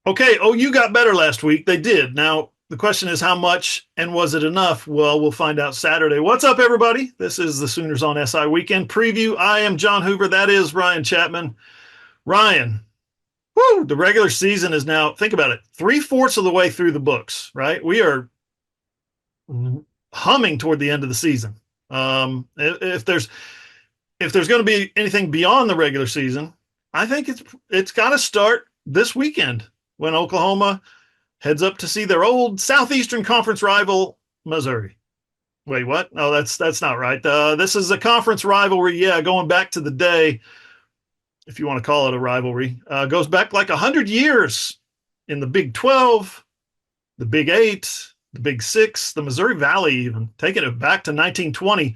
Okay, OU got better last week. They did. Now, the question is how much and was it enough? Well, we'll find out Saturday. What's up, everybody? This is the Sooners on SI Weekend Preview. I am John Hoover. That is Ryan Chapman. Ryan, whoo, the regular season is now, think about it, three-fourths of the way through the books, right? We are humming toward the end of the season. If there's going to be anything beyond the regular season, I think it's got to start this weekend when Oklahoma heads up to see their old Southeastern Conference rival, Missouri. Wait, what? No, that's not right. This is a conference rivalry. Yeah, going back to the day, if you want to call it a rivalry, goes back like 100 years in the Big 12, the Big 8, the Big 6, the Missouri Valley, even taking it back to 1920.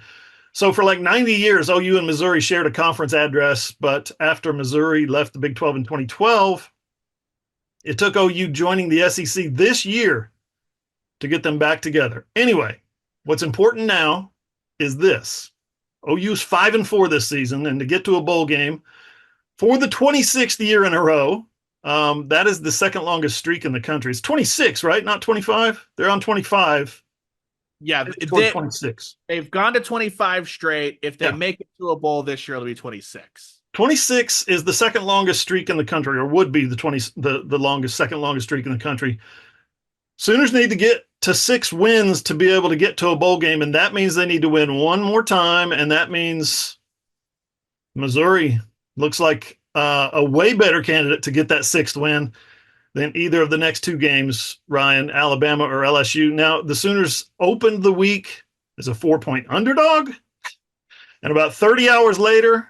So for like 90 years, OU and Missouri shared a conference address, but after Missouri left the Big 12 in 2012, it took OU joining the SEC this year to get them back together. Anyway, what's important now is this. OU's 5-4 this season, and to get to a bowl game for the 26th year in a row, that is the second longest streak in the country. It's 26, right? Not 25. They're on 25. Yeah, Toward 26. they've gone to 25 straight. If they Yeah. make it to a bowl this year, it'll be 26. 26 is the second longest streak in the country, or would be the longest, second longest streak in the country. Sooners need to get to 6 wins to be able to get to a bowl game, and that means they need to win one more time, and that means Missouri looks like a way better candidate to get that sixth win than either of the next two games, Ryan, Alabama or LSU. Now, the Sooners opened the week as a 4-point underdog, and about 30 hours later,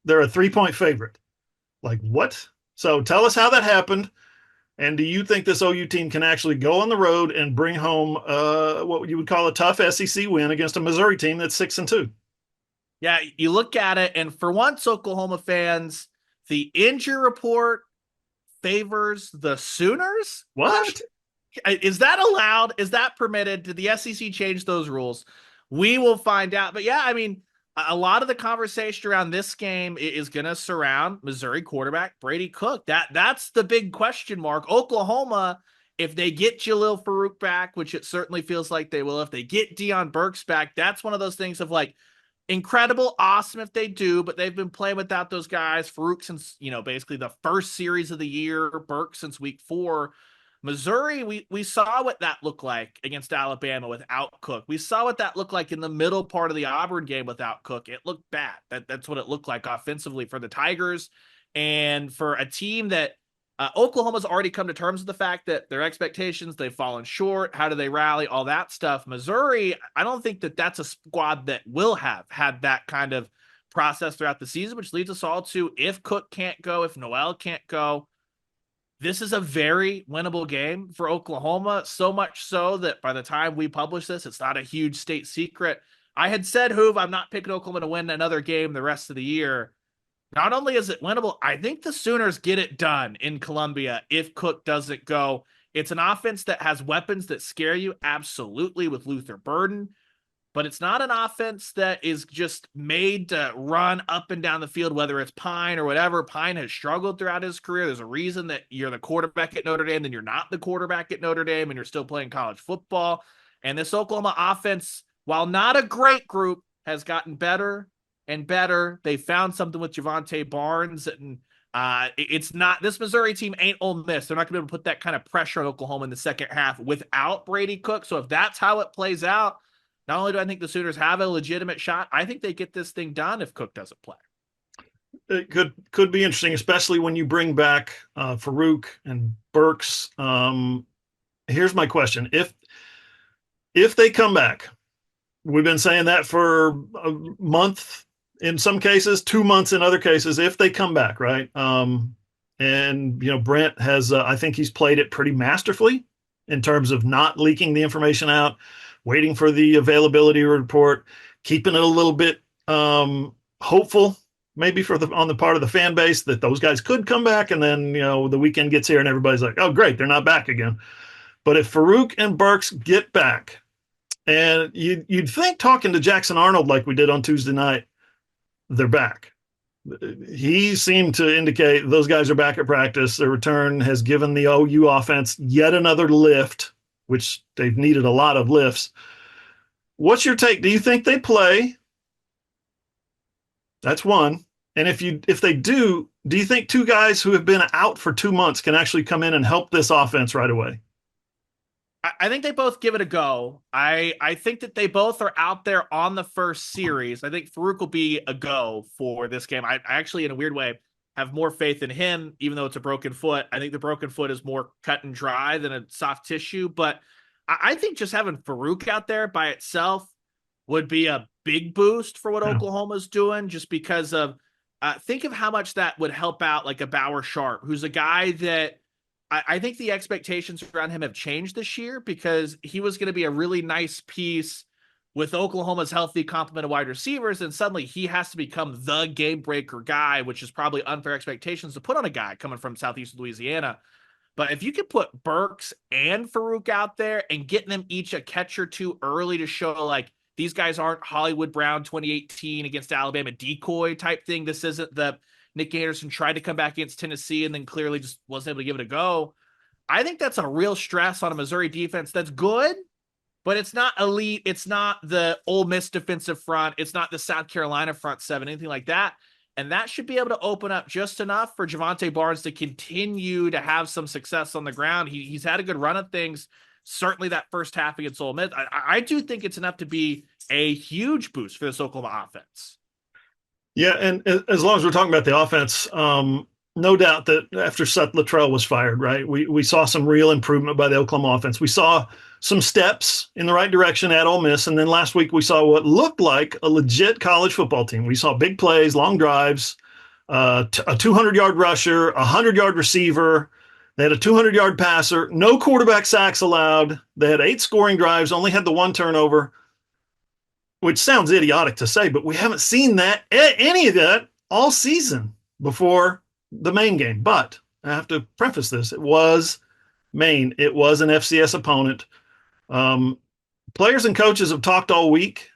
they're a 3-point favorite. Like, what? So tell us how that happened. And do you think this OU team can actually go on the road and bring home what you would call a tough SEC win against a Missouri team that's 6-2? Yeah, you look at it, and for once, Oklahoma fans, the injury report favors the Sooners. What? Is that allowed? Is that permitted? Did the SEC change those rules? We will find out. But yeah, I mean, a lot of the conversation around this game is going to surround Missouri quarterback Brady Cook. That's the big question mark. Oklahoma, if they get Jalil Farouk back, which it certainly feels like they will, if they get Deion Burks back, that's one of those things of like incredible, awesome if they do, but they've been playing without those guys. Farouk since, basically the first series of the year, Burks since week 4. Missouri, we saw what that looked like against Alabama without Cook. We saw what that looked like in the middle part of the Auburn game without Cook. It looked bad. That's what it looked like offensively for the Tigers. And for a team that Oklahoma's already come to terms with the fact that their expectations, they've fallen short. How do they rally? All that stuff. Missouri, I don't think that that's a squad that will have had that kind of process throughout the season, which leads us all to if Cook can't go, if Noel can't go, this is a very winnable game for Oklahoma, so much so that by the time we publish this, it's not a huge state secret. I had said, Hoove, I'm not picking Oklahoma to win another game the rest of the year. Not only is it winnable, I think the Sooners get it done in Columbia if Cook doesn't go. It's an offense that has weapons that scare you, absolutely, with Luther Burden, but it's not an offense that is just made to run up and down the field, whether it's Pine or whatever. Pine has struggled throughout his career. There's a reason that you're the quarterback at Notre Dame, then you're not the quarterback at Notre Dame, and you're still playing college football. And this Oklahoma offense, while not a great group, has gotten better and better. They found something with Javante Barnes, and it's not, this Missouri team ain't Ole Miss. They're not going to be able to put that kind of pressure on Oklahoma in the second half without Brady Cook. So if that's how it plays out, not only do I think the Sooners have a legitimate shot, I think they get this thing done if Cook doesn't play. It could be interesting, especially when you bring back Farouk and Burks. Here's my question: if they come back, we've been saying that for a month in some cases, 2 months in other cases. If they come back, right? And Brent has, I think he's played it pretty masterfully in terms of not leaking the information out, waiting for the availability report, keeping it a little bit hopeful, maybe on the part of the fan base that those guys could come back, and then the weekend gets here and everybody's like, oh great, they're not back again. But if Farouk and Burks get back, and you'd think, talking to Jackson Arnold like we did on Tuesday night, they're back. He seemed to indicate those guys are back at practice. Their return has given the OU offense yet another lift, which they've needed a lot of lifts. What's your take? Do you think they play? That's one. And if they do you think two guys who have been out for 2 months can actually come in and help this offense right away? I think they both give it a go. I think that they both are out there on the first series. I think Farouk will be a go for this game. I actually, in a weird way, have more faith in him, even though it's a broken foot. I think the broken foot is more cut and dry than a soft tissue. But I think just having Farouk out there by itself would be a big boost for what Yeah. Oklahoma's doing, just because of think of how much that would help out like a Bauer Sharp, who's a guy that I think the expectations around him have changed this year because he was going to be a really nice piece with Oklahoma's healthy complement of wide receivers. And suddenly he has to become the game breaker guy, which is probably unfair expectations to put on a guy coming from Southeast Louisiana. But if you could put Burks and Farouk out there and getting them each a catch or two early to show like these guys aren't Hollywood Brown 2018 against Alabama decoy type thing. This isn't the Nick Anderson tried to come back against Tennessee and then clearly just wasn't able to give it a go. I think that's a real stress on a Missouri defense that's good, but it's not elite. It's not the Ole Miss defensive front. It's not the South Carolina front seven, anything like that. And that should be able to open up just enough for Javante Barnes to continue to have some success on the ground. He's had a good run of things. Certainly that first half against Ole Miss. I do think it's enough to be a huge boost for this Oklahoma offense. Yeah, and as long as we're talking about the offense, no doubt that after Seth Luttrell was fired, right, we saw some real improvement by the Oklahoma offense. We saw some steps in the right direction at Ole Miss, and then last week we saw what looked like a legit college football team. We saw big plays, long drives, a 200-yard rusher, a 100-yard receiver. They had a 200-yard passer, no quarterback sacks allowed. They had 8 scoring drives, only had the 1 turnover, which sounds idiotic to say, but we haven't seen that any of that all season before the Maine game. But I have to preface this: it was Maine. It was an FCS opponent. Um, Players and coaches have talked all week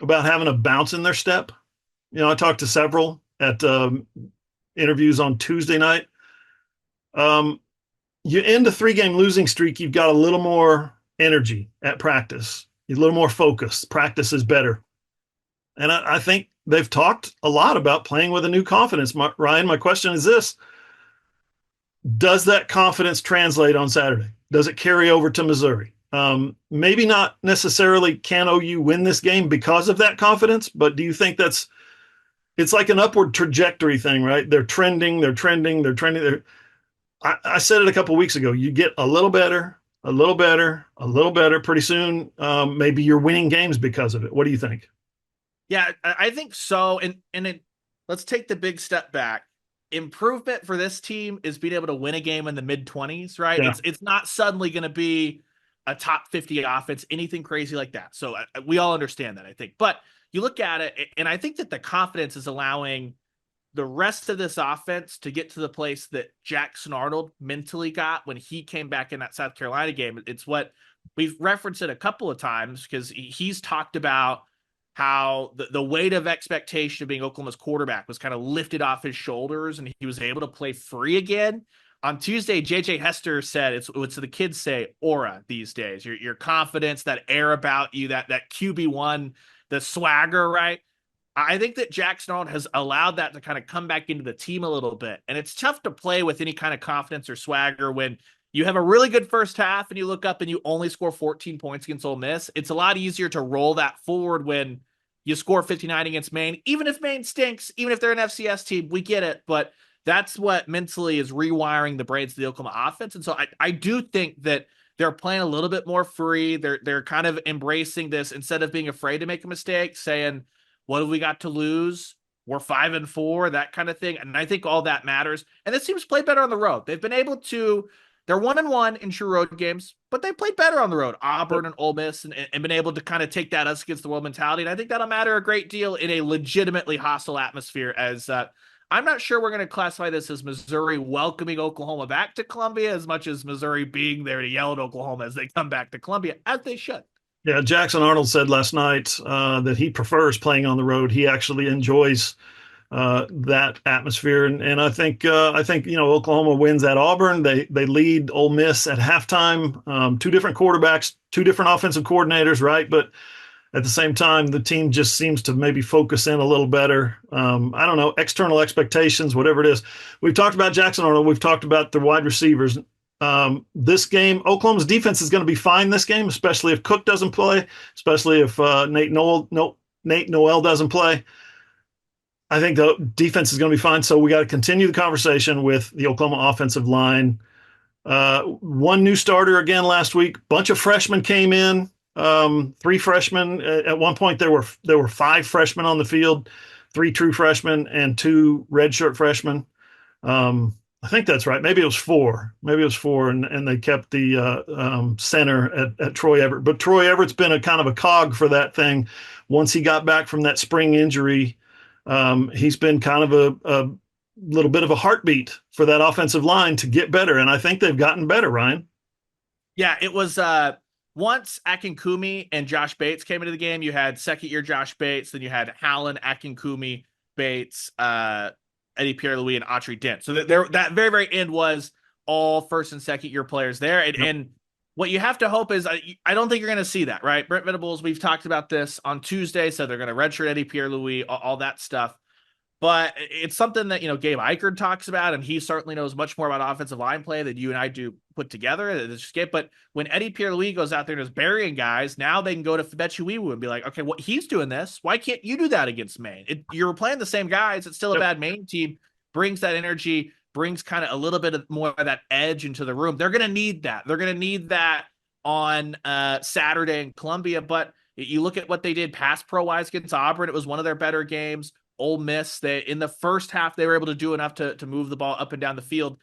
about having a bounce in their step. I talked to several at interviews on Tuesday night. You end a 3-game losing streak, you've got a little more energy at practice, a little more focus. Practice is better. And I think they've talked a lot about playing with a new confidence. Ryan, my question is this: does that confidence translate on Saturday? Does it carry over to Missouri? Maybe not necessarily can OU win this game because of that confidence, but do you think it's like an upward trajectory thing, right? They're trending. I said it a couple of weeks ago. You get a little better, a little better, a little better. Pretty soon, maybe you're winning games because of it. What do you think? Yeah, I think so. Let's take the big step back. Improvement for this team is being able to win a game in the mid-20s, right? Yeah. It's not suddenly going to be a top 50 offense, anything crazy like that. So we all understand that, I think. But you look at it, and I think that the confidence is allowing the rest of this offense to get to the place that Jackson Arnold mentally got when he came back in that South Carolina game. It's what we've referenced it a couple of times because he's talked about how the weight of expectation of being Oklahoma's quarterback was kind of lifted off his shoulders and he was able to play free again. On Tuesday, JJ Hester said it's what the kids say, aura these days. Your confidence, that air about you, that QB1, the swagger, right? I think that Jackson Arnold has allowed that to kind of come back into the team a little bit. And it's tough to play with any kind of confidence or swagger when you have a really good first half and you look up and you only score 14 points against Ole Miss. It's a lot easier to roll that forward when you score 59 against Maine. Even if Maine stinks, even if they're an FCS team, we get it. But that's what mentally is rewiring the brains of the Oklahoma offense. And so I do think that they're playing a little bit more free. They're kind of embracing this instead of being afraid to make a mistake, saying, what have we got to lose? We're 5-4, that kind of thing. And I think all that matters. And this team's played better on the road. They've been able to, they're 1-1 in true road games, but they played better on the road. Auburn and Ole Miss and been able to kind of take that us against the world mentality. And I think that'll matter a great deal in a legitimately hostile atmosphere as I'm not sure we're going to classify this as Missouri welcoming Oklahoma back to Columbia as much as Missouri being there to yell at Oklahoma as they come back to Columbia, as they should. Yeah, Jackson Arnold said last night that he prefers playing on the road. He actually enjoys that atmosphere. And I think Oklahoma wins at Auburn. They lead Ole Miss at halftime. Two different quarterbacks, two different offensive coordinators, right? But at the same time, the team just seems to maybe focus in a little better. I don't know, external expectations, whatever it is. We've talked about Jackson Arnold. We've talked about the wide receivers. This game, Oklahoma's defense is going to be fine this game, especially if Cook doesn't play, especially if Nate Noel doesn't play. I think the defense is going to be fine. So we got to continue the conversation with the Oklahoma offensive line. One new starter again last week. Bunch of freshmen came in. Three freshmen. At one point, there were five freshmen on the field, three true freshmen and two redshirt freshmen. I think that's right. Maybe it was four. And they kept the center at Troy Everett. But Troy Everett's been a kind of a cog for that thing. Once he got back from that spring injury, he's been kind of a little bit of a heartbeat for that offensive line to get better. And I think they've gotten better, Ryan. Yeah, it was once Akinkumi and Josh Bates came into the game, you had second-year Josh Bates, then you had Hallen, Akinkumi, Bates, Eddie Pierre-Louis, and Autry Dent. So that very, very end was all first and second-year players there. And what you have to hope is, I don't think you're going to see that, right? Brent Venables, we've talked about this on Tuesday, so they're going to redshirt Eddie Pierre-Louis, all that stuff. But it's something that, Gabe Eichert talks about, and he certainly knows much more about offensive line play than you and I do put together. But when Eddie Pierre-Louis goes out there and is burying guys, now they can go to Febechiwiwu and be like, okay, well, he's doing this. Why can't you do that against Maine? You're playing the same guys. It's still a bad Maine team. Brings that energy, brings kind of a little bit of more of that edge into the room. They're going to need that. They're going to need that on Saturday in Columbia. But you look at what they did pass pro-wise against Auburn. It was one of their better games. Ole Miss, in the first half, they were able to do enough to move the ball up and down the field.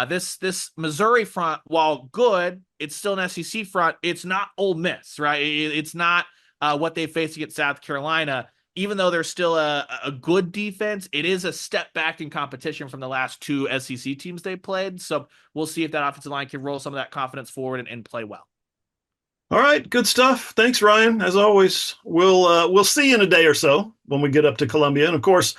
This Missouri front, while good, it's still an SEC front. It's not Ole Miss, right? It's not what they faced against South Carolina. Even though they're still a good defense, it is a step back in competition from the last two SEC teams they played. So we'll see if that offensive line can roll some of that confidence forward and play well. All right, good stuff. Thanks, Ryan. As always, we'll see you in a day or so when we get up to Columbia. And of course,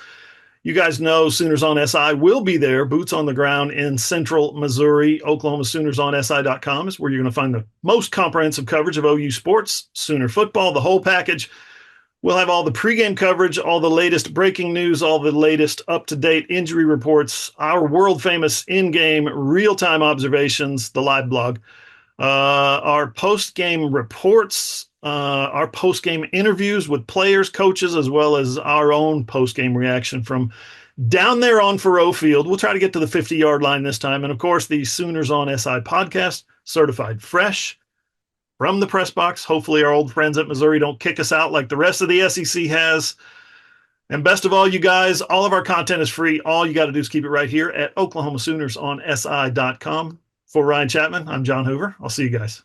you guys know Sooners on SI will be there, boots on the ground in central Missouri. Oklahoma Sooners on SI.com is where you're going to find the most comprehensive coverage of OU sports, Sooner football, the whole package. We'll have all the pregame coverage, all the latest breaking news, all the latest up-to-date injury reports, our world-famous in-game real-time observations, the live blog. Our post-game reports, our post-game interviews with players, coaches, as well as our own post-game reaction from down there on Faroe Field. We'll try to get to the 50-yard line this time. And, of course, the Sooners on SI podcast, certified fresh from the press box. Hopefully our old friends at Missouri don't kick us out like the rest of the SEC has. And best of all, you guys, all of our content is free. All you got to do is keep it right here at Oklahoma Sooners on SI.com. For Ryan Chapman, I'm John Hoover. I'll see you guys.